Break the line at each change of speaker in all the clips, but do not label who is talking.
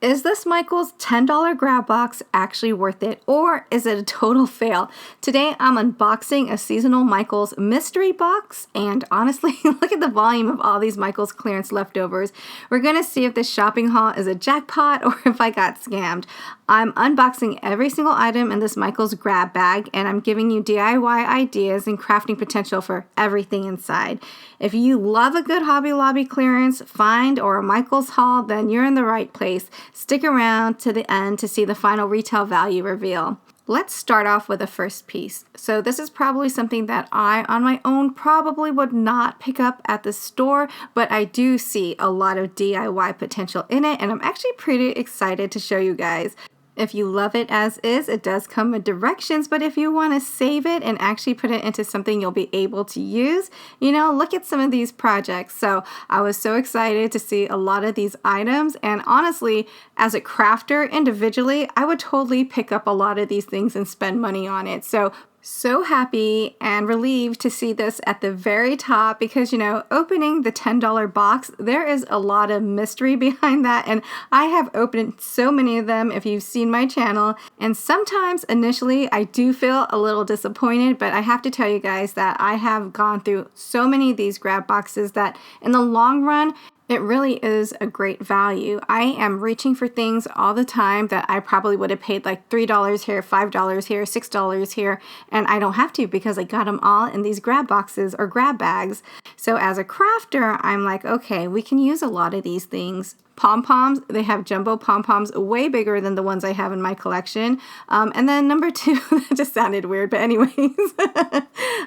Is this Michaels $10 grab box actually worth it, or is it a total fail? Today I'm unboxing a seasonal Michaels mystery box, and honestly, look at the volume of all these Michaels clearance leftovers. We're gonna see if this shopping haul is a jackpot or if I got scammed. I'm unboxing every single item in this Michaels grab bag, and I'm giving you DIY ideas and crafting potential for everything inside. If you love a good Hobby Lobby clearance, find, or a Michaels haul, then you're in the right place. Stick around to the end to see the final retail value reveal. Let's start off with the first piece. So this is probably something that I, on my own, probably would not pick up at the store, but I do see a lot of DIY potential in it, and I'm actually pretty excited to show you guys. If you love it as is, it does come with directions, but if you want to save it and actually put it into something you'll be able to use, look at some of these projects. So I was so excited to see a lot of these items, and honestly, as a crafter individually, I would totally pick up a lot of these things and spend money on it. So happy and relieved to see this at the very top because, opening the $10 box, there is a lot of mystery behind that, and I have opened so many of them if you've seen my channel, and sometimes initially I do feel a little disappointed, but I have to tell you guys that I have gone through so many of these grab boxes that in the long run, it really is a great value. I am reaching for things all the time that I probably would have paid like $3 here, $5 here, $6 here, and I don't have to because I got them all in these grab boxes or grab bags. So as a crafter, I'm like, okay, we can use a lot of these things. Pom-poms, they have jumbo pom-poms way bigger than the ones I have in my collection. And then number two, that just sounded weird, but anyways.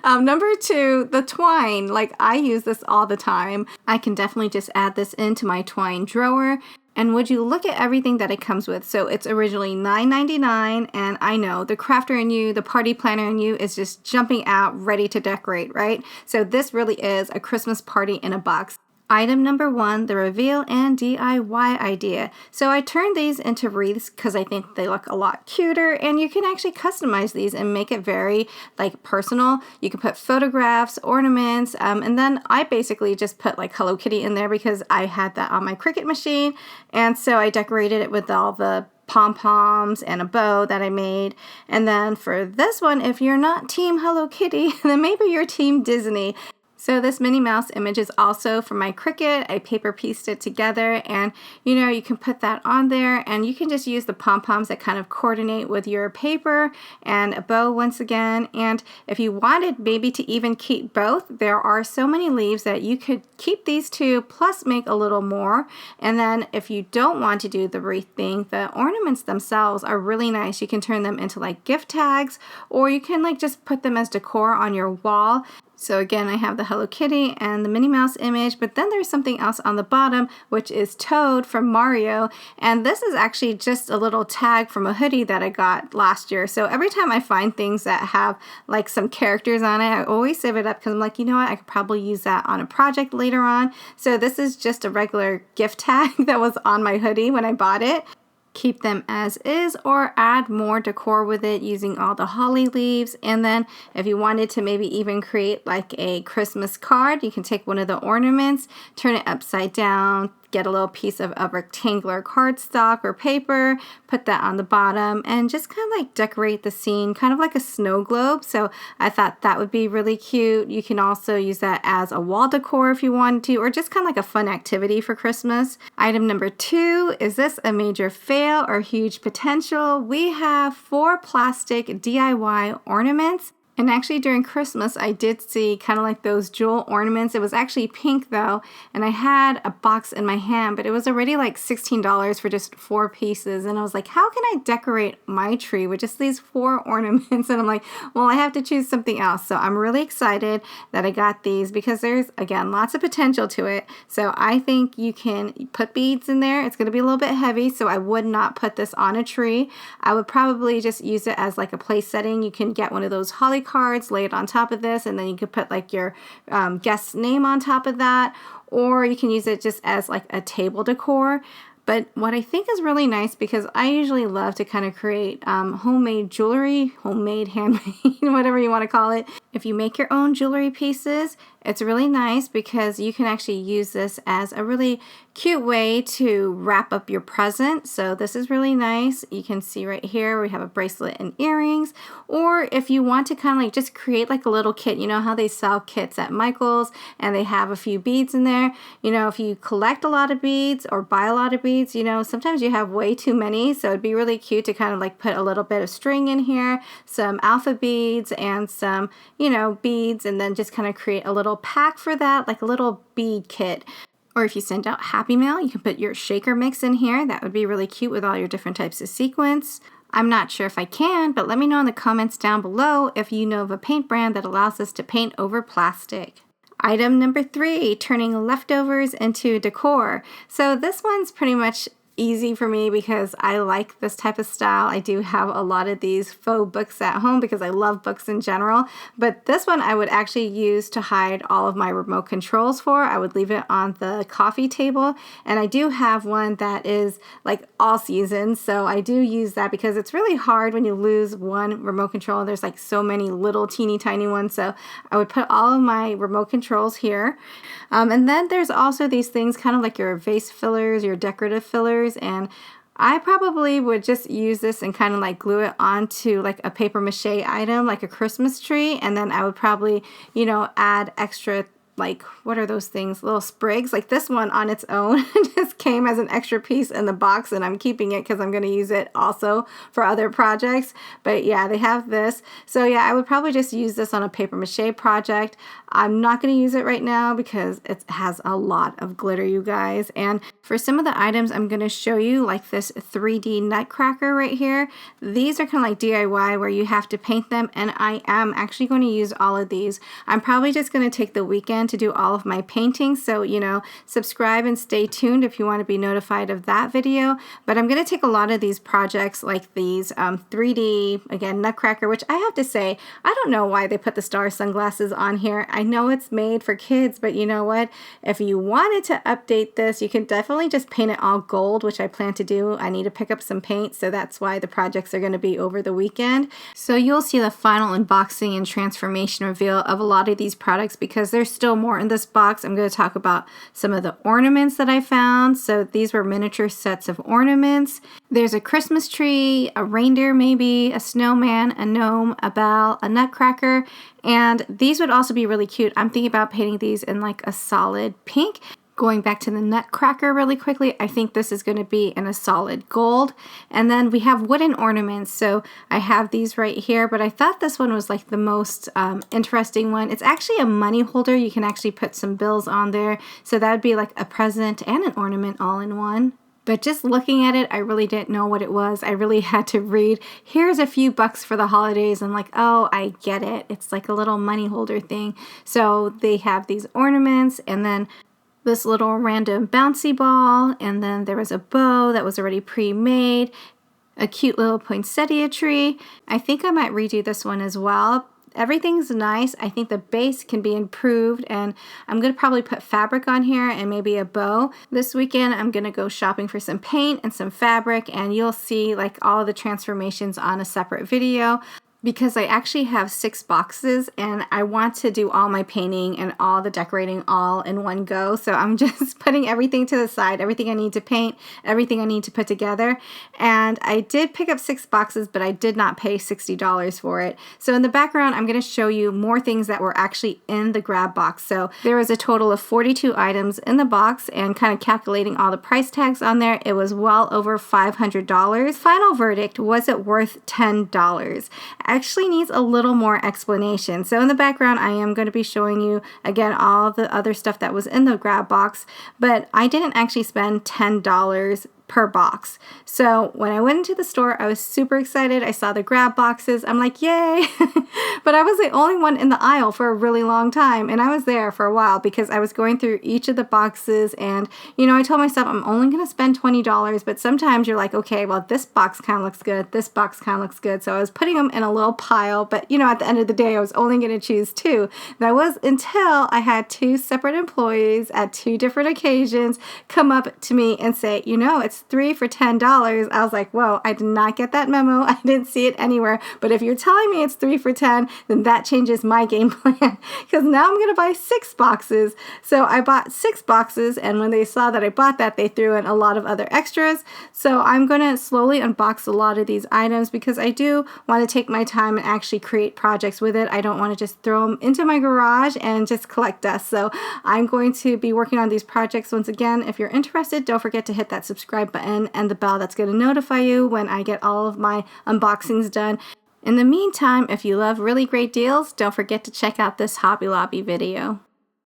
Number two, the twine. Like, I use this all the time. I can definitely just add this into my twine drawer. And would you look at everything that it comes with? So it's originally $9.99, and I know the crafter in you, the party planner in you is just jumping out ready to decorate, right? So this really is a Christmas party in a box. Item number one, the reveal and DIY idea. So I turned these into wreaths because I think they look a lot cuter, and you can actually customize these and make it very personal. You can put photographs, ornaments, and then I basically just put Hello Kitty in there because I had that on my Cricut machine, and so I decorated it with all the pom-poms and a bow that I made. And then for this one, if you're not Team Hello Kitty, then maybe you're Team Disney. So this Minnie Mouse image is also from my Cricut. I paper pieced it together, and you can put that on there, and you can just use the pom-poms that kind of coordinate with your paper and a bow once again. And if you wanted maybe to even keep both, there are so many leaves that you could keep these two plus make a little more. And then if you don't want to do the wreath thing, the ornaments themselves are really nice. You can turn them into gift tags, or you can just put them as decor on your wall. So again, I have the Hello Kitty and the Minnie Mouse image, but then there's something else on the bottom, which is Toad from Mario. And this is actually just a little tag from a hoodie that I got last year. So every time I find things that have some characters on it, I always save it up because I'm like, you know what, I could probably use that on a project later on. So this is just a regular gift tag that was on my hoodie when I bought it. Keep them as is or add more decor with it using all the holly leaves. And then if you wanted to maybe even create a Christmas card, you can take one of the ornaments, turn it upside down, get a little piece of a rectangular cardstock or paper, put that on the bottom, and just kind of decorate the scene, kind of like a snow globe. So I thought that would be really cute. You can also use that as a wall decor if you wanted to, or just kind of like a fun activity for Christmas. Item number two, is this a major fail or huge potential? We have 4 plastic DIY ornaments. And actually during Christmas, I did see kind of those jewel ornaments. It was actually pink though, and I had a box in my hand, but it was already $16 for just 4 pieces. And I was like, how can I decorate my tree with just these 4 ornaments? And I'm like, well, I have to choose something else. So I'm really excited that I got these because there's, again, lots of potential to it. So I think you can put beads in there. It's going to be a little bit heavy, so I would not put this on a tree. I would probably just use it as a place setting. You can get one of those holly cards, lay it on top of this, and then you could put your guest's name on top of that, or you can use it just as a table decor. But what I think is really nice, because I usually love to kind of create homemade jewelry, homemade, handmade, whatever you want to call it. If you make your own jewelry pieces, it's really nice because you can actually use this as a really cute way to wrap up your present. So this is really nice. You can see right here we have a bracelet and earrings. Or if you want to kind of like just create like a little kit, you know how they sell kits at Micheals and they have a few beads in there. You know, if you collect a lot of beads or buy a lot of beads, you know, sometimes you have way too many. So it'd be really cute to kind of like put a little bit of string in here, some alpha beads and some, you know, beads, and then just kind of create a little pack for that, like a little bead kit. Or if you send out Happy Mail, you can put your shaker mix in here. That would be really cute with all your different types of sequins. I'm not sure if I can, but let me know in the comments down below if you know of a paint brand that allows us to paint over plastic. Item number 3, turning leftovers into decor. So this one's pretty much easy for me because I like this type of style. I do have a lot of these faux books at home because I love books in general, but this one I would actually use to hide all of my remote controls for. I would leave it on the coffee table, and I do have one that is like all season, so I do use that because it's really hard when you lose one remote control. There's like so many little teeny tiny ones, so I would put all of my remote controls here. And then there's also these things kind of like your vase fillers, your decorative fillers, and I probably would just use this and kind of like glue it onto like a paper mache item, like a Christmas tree, and then I would probably, you know, add extra, like, what are those things? Little sprigs. Like this one on its own just came as an extra piece in the box, and I'm keeping it because I'm going to use it also for other projects. But yeah, they have this. So yeah, I would probably just use this on a paper mache project. I'm not going to use it right now because it has a lot of glitter, you guys. And for some of the items, I'm going to show you like this 3D nutcracker right here. These are kind of like DIY where you have to paint them, and I am actually going to use all of these. I'm probably just going to take the weekend to do all of my painting, so you know, subscribe and stay tuned if you want to be notified of that video. But I'm going to take a lot of these projects like these 3D, again, nutcracker, which I have to say, I don't know why they put the star sunglasses on here. I know it's made for kids, but you know what? If you wanted to update this, you can definitely just paint it all gold, which I plan to do. I need to pick up some paint, so that's why the projects are going to be over the weekend. So you'll see the final unboxing and transformation reveal of a lot of these products because there's still more in this box. I'm going to talk about some of the ornaments that I found. So these were miniature sets of ornaments. There's a Christmas tree, a reindeer maybe, a snowman, a gnome, a bell, a nutcracker, and these would also be really cute. I'm thinking about painting these in like a solid pink. Going back to the nutcracker really quickly, I think this is going to be in a solid gold. And then we have wooden ornaments. So I have these right here, but I thought this one was like the most interesting one. It's actually a money holder. You can actually put some bills on there. So that would be like a present and an ornament all in one. But just looking at it, I really didn't know what it was. I really had to read, here's a few bucks for the holidays. I'm like, oh, I get it. It's like a little money holder thing. So they have these ornaments, and then this little random bouncy ball, and then there was a bow that was already pre-made, a cute little poinsettia tree. I think I might redo this one as well. Everything's nice. I think the base can be improved, and I'm going to probably put fabric on here and maybe a bow. This weekend I'm going to go shopping for some paint and some fabric, and you'll see like all the transformations on a separate video, because I actually have 6 boxes and I want to do all my painting and all the decorating all in one go. So I'm just putting everything to the side, everything I need to paint, everything I need to put together. And I did pick up 6 boxes, but I did not pay $60 for it. So in the background, I'm going to show you more things that were actually in the grab box. So there was a total of 42 items in the box, and kind of calculating all the price tags on there, it was well over $500. Final verdict, was it worth $10? Actually needs a little more explanation. So in the background, I am going to be showing you again all the other stuff that was in the grab box, but I didn't actually spend $10 per box. So when I went into the store, I was super excited. I saw the grab boxes. I'm like, yay! But I was the only one in the aisle for a really long time, and I was there for a while because I was going through each of the boxes, and you know, I told myself I'm only going to spend $20, but sometimes you're like, okay, well, this box kind of looks good, this box kind of looks good. So I was putting them in a little pile, but you know, at the end of the day, I was only going to choose 2. That was until I had 2 separate employees at 2 different occasions come up to me and say, you know, it's gets 3 for $10, I was like, whoa, I did not get that memo. I didn't see it anywhere. But if you're telling me it's 3 for 10, then that changes my game plan, because now I'm going to buy 6 boxes. So I bought 6 boxes, and when they saw that I bought that, they threw in a lot of other extras. So I'm going to slowly unbox a lot of these items because I do want to take my time and actually create projects with it. I don't want to just throw them into my garage and just collect dust. So I'm going to be working on these projects. Once again, if you're interested, don't forget to hit that subscribe button and the bell that's going to notify you when I get all of my unboxings done. In the meantime, if you love really great deals, don't forget to check out this Hobby Lobby video.